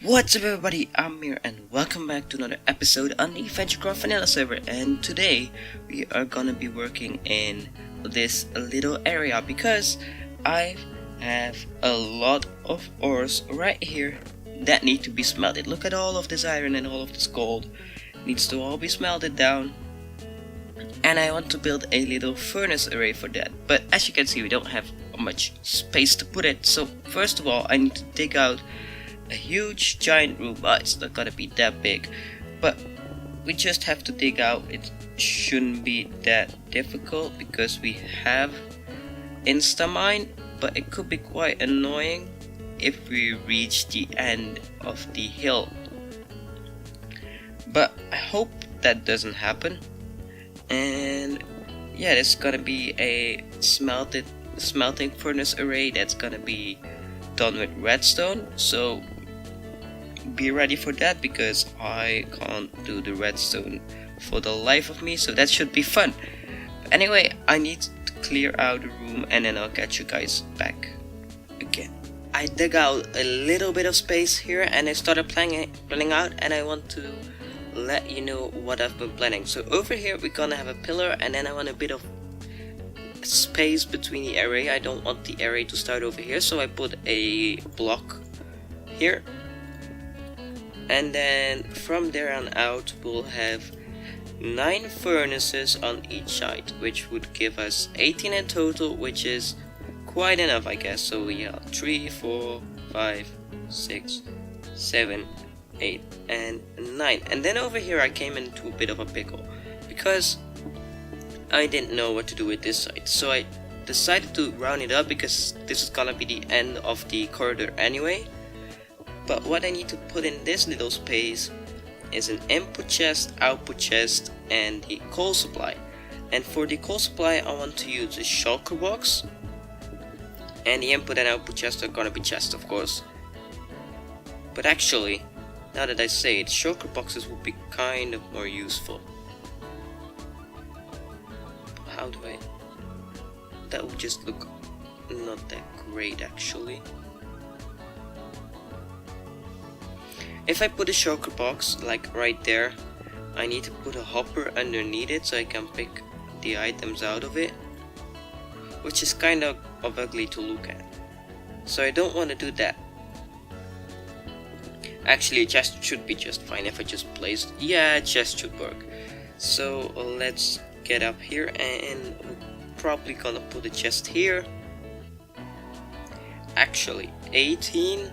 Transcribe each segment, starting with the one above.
What's up everybody, I'm Mir and welcome back to another episode on the VentureKraft Vanilla server, and today we are gonna be working in this little area because I have a lot of ores right here that need to be smelted. Look at all of this iron and all of this gold, needs to all be smelted down, and I want to build a little furnace array for that, but as you can see we don't have much space to put it. So first of all I need to dig out a huge giant room. It's not gonna be that big, but we just have to dig out. It shouldn't be that difficult because we have Instamine, but it could be quite annoying if we reach the end of the hill. But I hope that doesn't happen. And yeah, this is gonna be a smelting furnace array that's gonna be done with redstone, so be ready for that because I can't do the redstone for the life of me, so that should be fun. But anyway, I need to clear out the room and then I'll catch you guys back again. I dug out a little bit of space here and I started planning out, and I want to let you know what I've been planning. So over here we're gonna have a pillar, and then I want a bit of space between the array. I don't want the array to start over here, so I put a block here, and then from there on out we'll have 9 furnaces on each side, which would give us 18 in total, which is quite enough I guess. So we have 3, 4, 5, 6, 7, 8 and 9. And then over here I came into a bit of a pickle because I didn't know what to do with this side, so I decided to round it up because this is gonna be the end of the corridor anyway. But what I need to put in this little space is an input chest, output chest, and the coal supply. And for the coal supply I want to use a shulker box, and the input and output chests are gonna be chests of course. But actually, now that I say it, shulker boxes would be kind of more useful. How do I... that would just look not that great actually. If I put a shulker box like right there, I need to put a hopper underneath it so I can pick the items out of it, which is kind of ugly to look at, so I don't want to do that. Actually a chest should be just fine if I just placed... yeah, a chest should work. So let's get up here, and we're probably gonna put a chest here. Actually 18,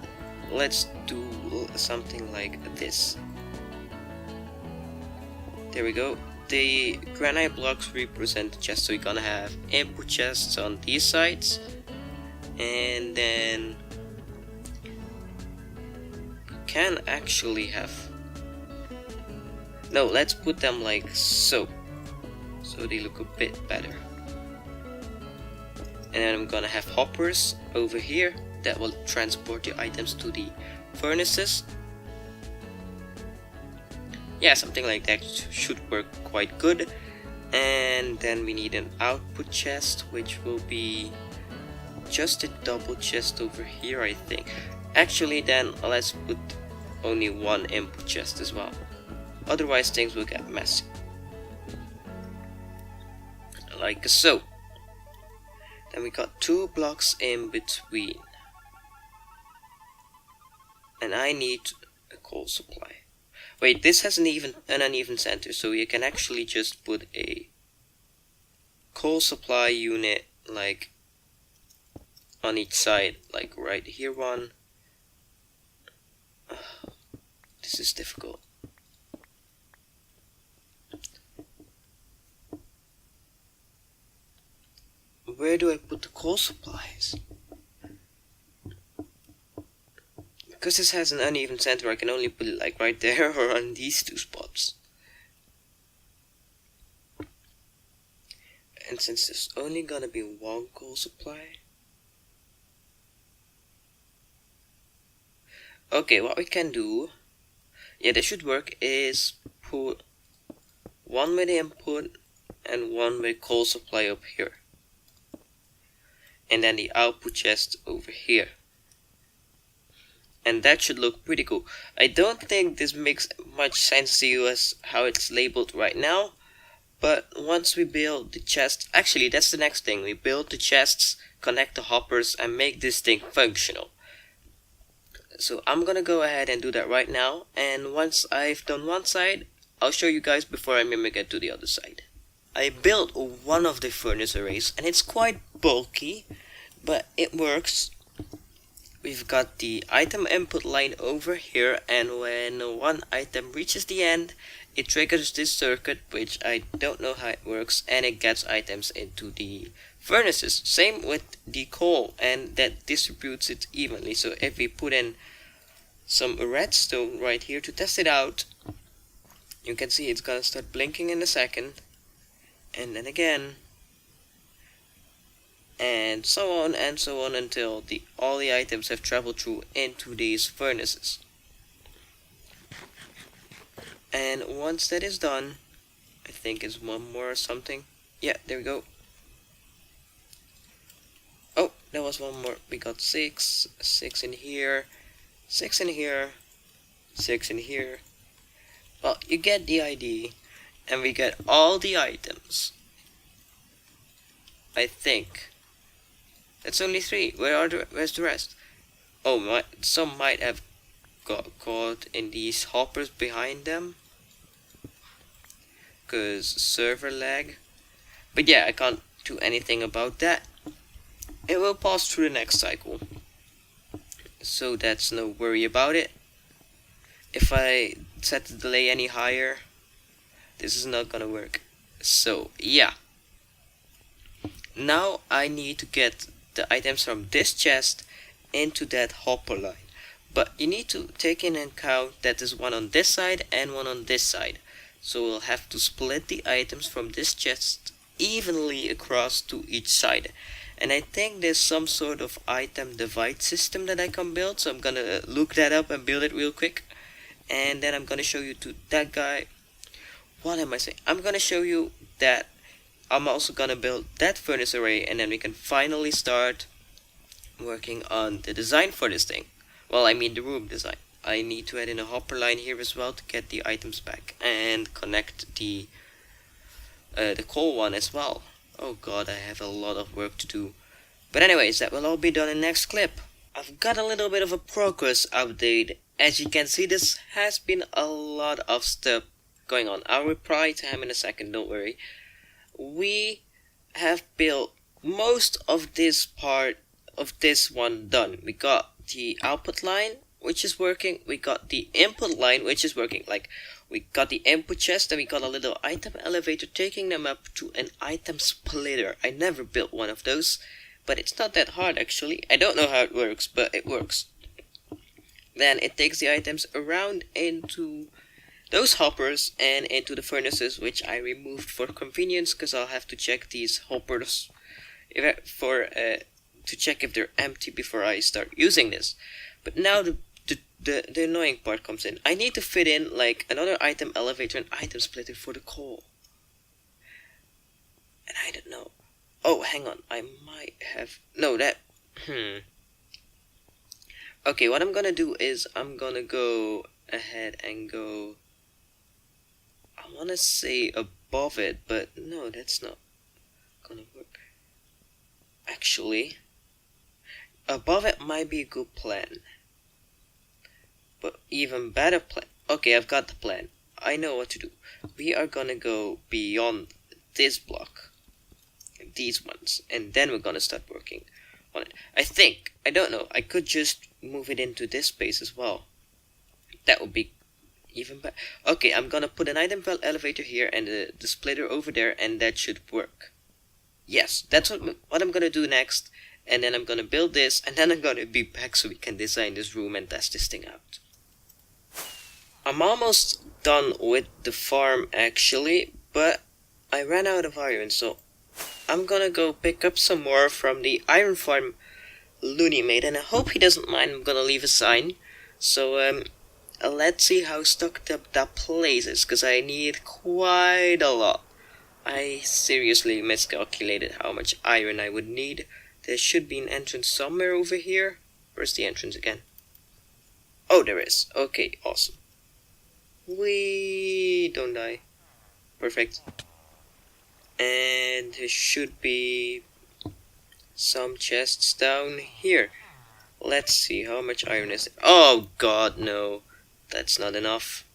let's do something like this. There we go. The granite blocks represent the chest, so we're gonna have input chests on these sides, and then we can actually have... no, let's put them like so they look a bit better. And then I'm gonna have hoppers over here that will transport the items to the furnaces. Yeah, something like that should work quite good. And then we need an output chest, which will be just a double chest over here I think. Actually then let's put only one input chest as well, otherwise things will get messy. Like so. Then we got 2 blocks in between, and I need a coal supply. Wait, this has an uneven center, so you can actually just put a coal supply unit like on each side, like right here one. This is difficult. Where do I put the coal supplies? Because this has an uneven center, I can only put it like right there or on these 2 spots. And since there's only gonna be 1 coal supply... okay, what we can do... yeah, this should work, is put 1 with input and 1 with coal supply up here. And then the output chest over here. and that should look pretty cool. I don't think this makes much sense to you as how it's labeled right now, but once we build the chest, actually that's the next thing, we build the chests, connect the hoppers, and make this thing functional. So I'm gonna go ahead and do that right now, and once I've done one side, I'll show you guys before I mimic it to the other side. I built one of the furnace arrays, and it's quite bulky, but it works. We've got the item input line over here, and when one item reaches the end, it triggers this circuit, which I don't know how it works, and it gets items into the furnaces. Same with the coal, and that distributes it evenly. So if we put in some redstone right here to test it out, you can see it's gonna start blinking in a second, and then again, and so on and so on until all the items have traveled through into these furnaces. And once that is done, I think it's one more or something. Yeah, there we go. Oh, there was one more. We got 6 in here, 6 in here, 6 in here. Well, you get the idea. And we get all the items. I think. That's only 3. Where's the rest? Oh, some might have got caught in these hoppers behind them, cause server lag. But yeah, I can't do anything about that. It will pass through the next cycle, so that's no worry about it. If I set the delay any higher, this is not gonna work. So yeah, now I need to get the items from this chest into that hopper line, but you need to take in account that there's one on this side and one on this side, so we'll have to split the items from this chest evenly across to each side. And I think there's some sort of item divide system that I can build, so I'm gonna look that up and build it real quick, and then I'm gonna show you to that guy. What am I saying? I'm gonna show you that I'm also gonna build that furnace array, and then we can finally start working on the design for this thing. Well, I mean the room design. I need to add in a hopper line here as well to get the items back, and connect the coal one as well. Oh god, I have a lot of work to do. But anyways, that will all be done in next clip. I've got a little bit of a progress update. As you can see, this has been a lot of stuff going on. I'll reply to him in a second, don't worry. We have built most of this part of this one done. We got the output line, which is working. We got the input line, which is working. Like, we got the input chest, and we got a little item elevator taking them up to an item splitter. I never built one of those, but it's not that hard actually. I don't know how it works, but it works. Then it takes the items around into those hoppers and into the furnaces, which I removed for convenience, because I'll have to check these hoppers to check if they're empty before I start using this. But now the annoying part comes in. I need to fit in like another item elevator and item splitter for the coal. And I don't know. Oh, hang on. I might have... No, that... Okay, what I'm gonna do is I'm gonna go ahead and go... I wanna say above it, but no, that's not gonna work. Actually, above it might be a good plan. But even better plan. Okay, I've got the plan. I know what to do. We are gonna go beyond this block, these ones, and then we're gonna start working on it. I think, I don't know, I could just move it into this space as well. That would be even better. Okay, I'm gonna put an item elevator here and the splitter over there, and that should work. Yes, that's what I'm gonna do next. And then I'm gonna build this, and then I'm gonna be back so we can design this room and test this thing out. I'm almost done with the farm actually, but I ran out of iron, so I'm gonna go pick up some more from the iron farm Looney made, and I hope he doesn't mind. I'm gonna leave a sign. So let's see how stocked up that place is, because I need quite a lot. I seriously miscalculated how much iron I would need. There should be an entrance somewhere over here. Where's the entrance again? Oh, there is. Okay, awesome. We don't die. Perfect. And there should be some chests down here. Let's see how much iron is. Oh god, no. That's not enough.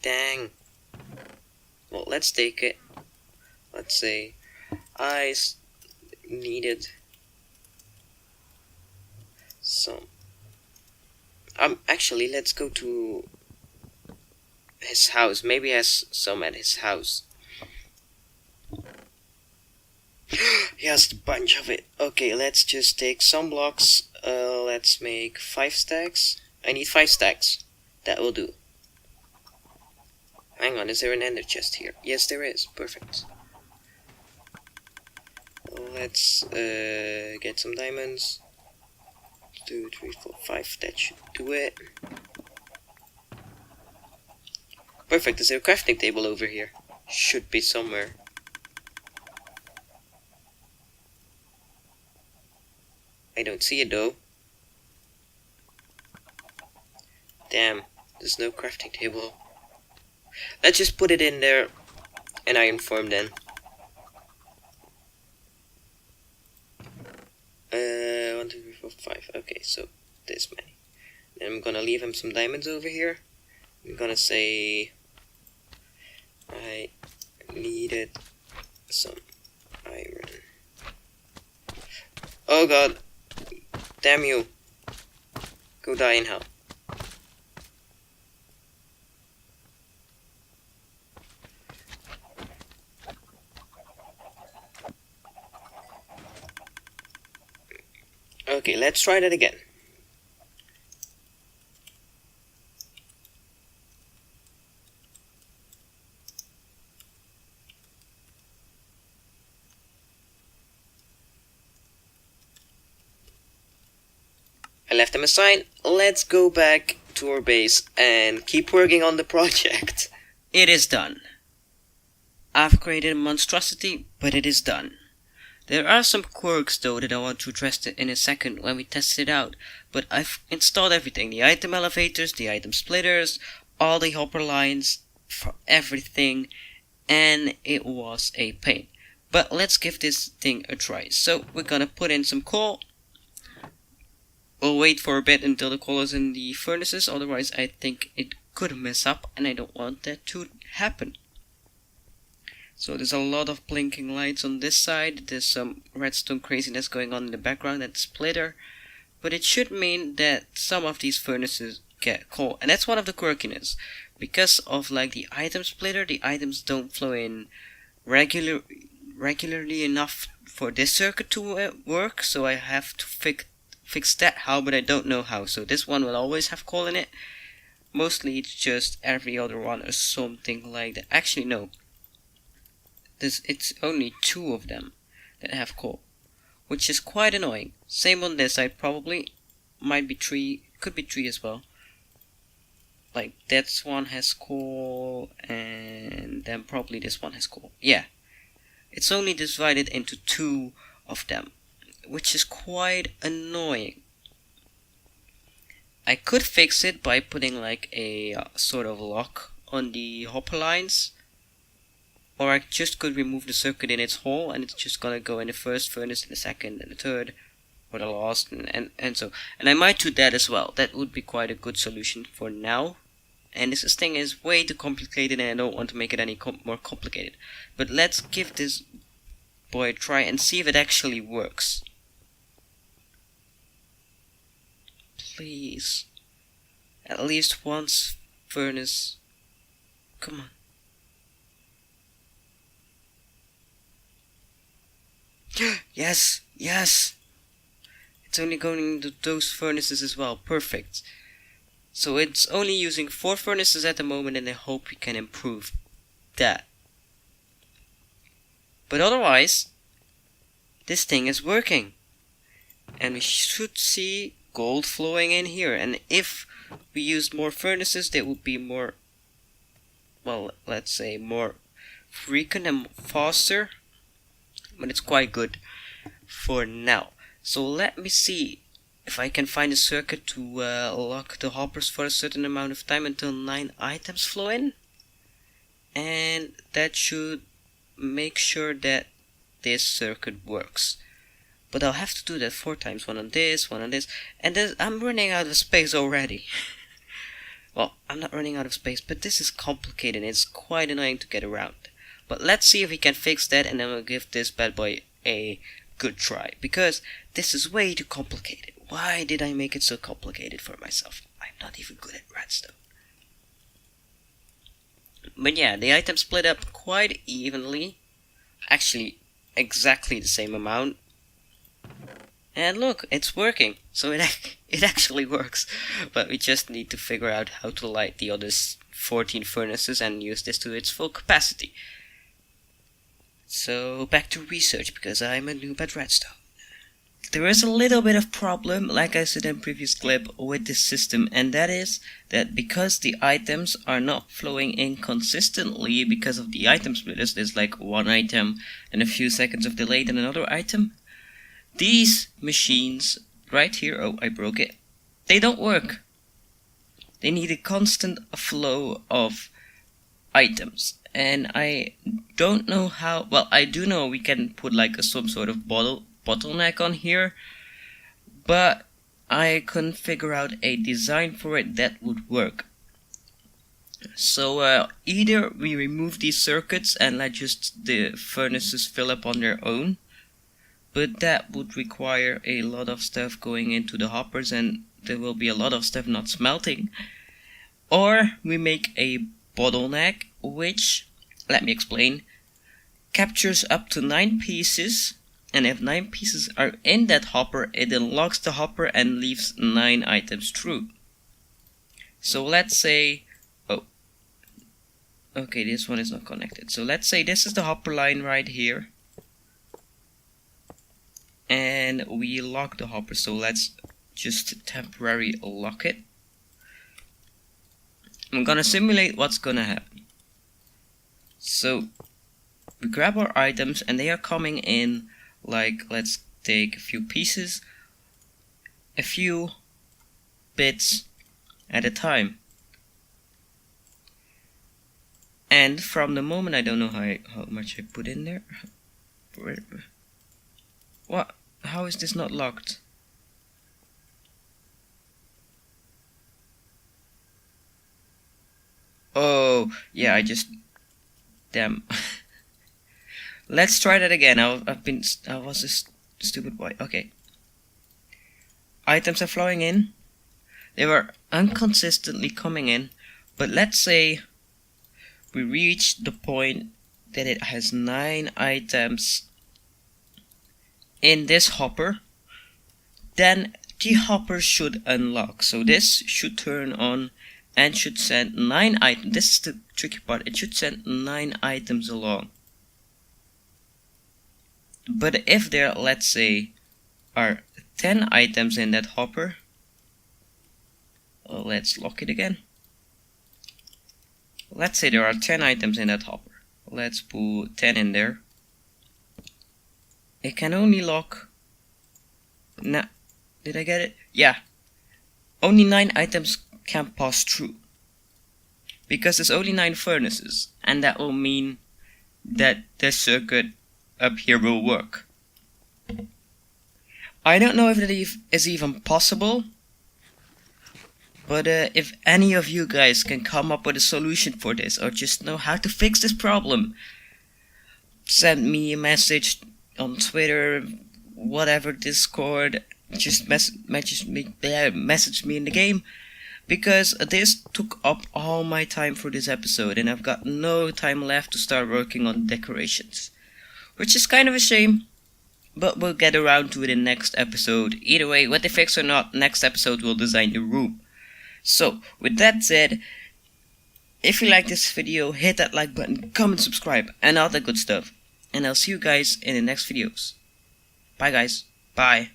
Dang. Well, let's take it. Let's say I needed some. Actually, let's go to his house. Maybe he has some at his house. He has a bunch of it. Okay, let's just take some blocks. Let's make 5 stacks. I need 5 stacks. That will do. Hang on, is there an ender chest here? Yes, there is. Perfect. Let's get some diamonds. 2, 3, 4, 5. That should do it. Perfect. Is there a crafting table over here? Should be somewhere. I don't see it though. Damn, there's no crafting table. Let's just put it in there and iron form then. 1, 2, 3, 4, 5. Okay, so this many. Then I'm gonna leave him some diamonds over here. I'm gonna say I needed some iron. Oh god. Damn you. Go die in hell. Okay, let's try that again. I left him a sign. Let's go back to our base and keep working on the project. It is done. I've created a monstrosity, but it is done. There are some quirks though that I want to address in a second when we test it out, but I've installed everything, the item elevators, the item splitters, all the hopper lines, for everything, and it was a pain. But let's give this thing a try. So we're gonna put in some coal. We'll wait for a bit until the coal is in the furnaces, otherwise I think it could mess up and I don't want that to happen. So there's a lot of blinking lights on this side, there's some redstone craziness going on in the background at the splitter, but it should mean that some of these furnaces get coal, and that's one of the quirkiness. Because of like the item splitter, the items don't flow in regularly enough for this circuit to work, so I have to fix that how, but I don't know how. So this one will always have coal in it. Mostly it's just every other one or something like that. Actually no. It's only 2 of them that have coal, which is quite annoying. Same on this side, probably. Might be 3, could be 3 as well. Like that one has coal, and then probably this one has coal. Yeah, it's only divided into 2 of them, which is quite annoying. I could fix it by putting like a sort of lock on the hopper lines. Or I just could remove the circuit in its whole, and it's just gonna go in the first furnace, in the second, and the third, or the last, and so. And I might do that as well. That would be quite a good solution for now. And this thing is way too complicated, and I don't want to make it any more complicated. But let's give this boy a try and see if it actually works. Please. At least once furnace. Come on. Yes, yes. It's only going into those furnaces as well. Perfect. So it's only using 4 furnaces at the moment, and I hope we can improve that. But otherwise, this thing is working. And we should see gold flowing in here. And if we used more furnaces, they would be more, well, let's say more frequent and faster. But it's quite good for now. So let me see if I can find a circuit to lock the hoppers for a certain amount of time until 9 items flow in, and that should make sure that this circuit works. But I'll have to do that 4 times, one on this, and then I'm running out of space already. Well, I'm not running out of space, but this is complicated, it's quite annoying to get around. But let's see if we can fix that, and then we'll give this bad boy a good try, because this is way too complicated. Why did I make it so complicated for myself? I'm not even good at redstone. But yeah, the items split up quite evenly. Actually, exactly the same amount. And look, it's working. So it actually works. But we just need to figure out how to light the other 14 furnaces and use this to its full capacity. So back to research, because I'm a noob at redstone. There is a little bit of problem, like I said in previous clip, with this system, and that is that because the items are not flowing in consistently because of the item splitters, there's like one item and a few seconds of delay and another item, these machines right here, oh I broke it, they don't work. They need a constant flow of items, and I don't know how. Well, I do know we can put like some sort of bottleneck on here, but I couldn't figure out a design for it that would work. So either we remove these circuits and let just the furnaces fill up on their own, but that would require a lot of stuff going into the hoppers and there will be a lot of stuff not smelting, or we make a bottleneck which, let me explain, captures up to 9 pieces, and if 9 pieces are in that hopper, it unlocks the hopper and leaves 9 items through. So let's say, oh, okay, this one is not connected. So let's say this is the hopper line right here, and we lock the hopper. So let's just temporarily lock it. I'm gonna simulate what's gonna happen. So we grab our items and they are coming in, like, let's take a few pieces, a few bits at a time. And from the moment, I don't know how much I put in there. What? How is this not locked? Oh, yeah, I just... Damn. Let's try that again. I was a stupid boy. Okay. Items are flowing in. They were inconsistently coming in. But let's say we reach the point that it has 9 items in this hopper. Then the hopper should unlock. So this should turn on and should send 9 items. This is the tricky part. It should send 9 items along. But if there, let's say, are 10 items in that hopper, let's lock it again. Let's say there are 10 items in that hopper. Let's put 10 in there. It can only lock... Nah, did I get it? Yeah. Only 9 items can pass through. Because there's only 9 furnaces. And that will mean that the circuit up here will work. I don't know if that is even possible, but if any of you guys can come up with a solution for this or just know how to fix this problem, send me a message on Twitter, whatever, Discord, just message me in the game, because this took up all my time for this episode and I've got no time left to start working on decorations. Which is kind of a shame, but we'll get around to it in next episode. Either way, whether fixed or not, next episode we'll design the room. So, with that said, if you like this video, hit that like button, comment, subscribe, and all that good stuff. And I'll see you guys in the next videos. Bye guys. Bye.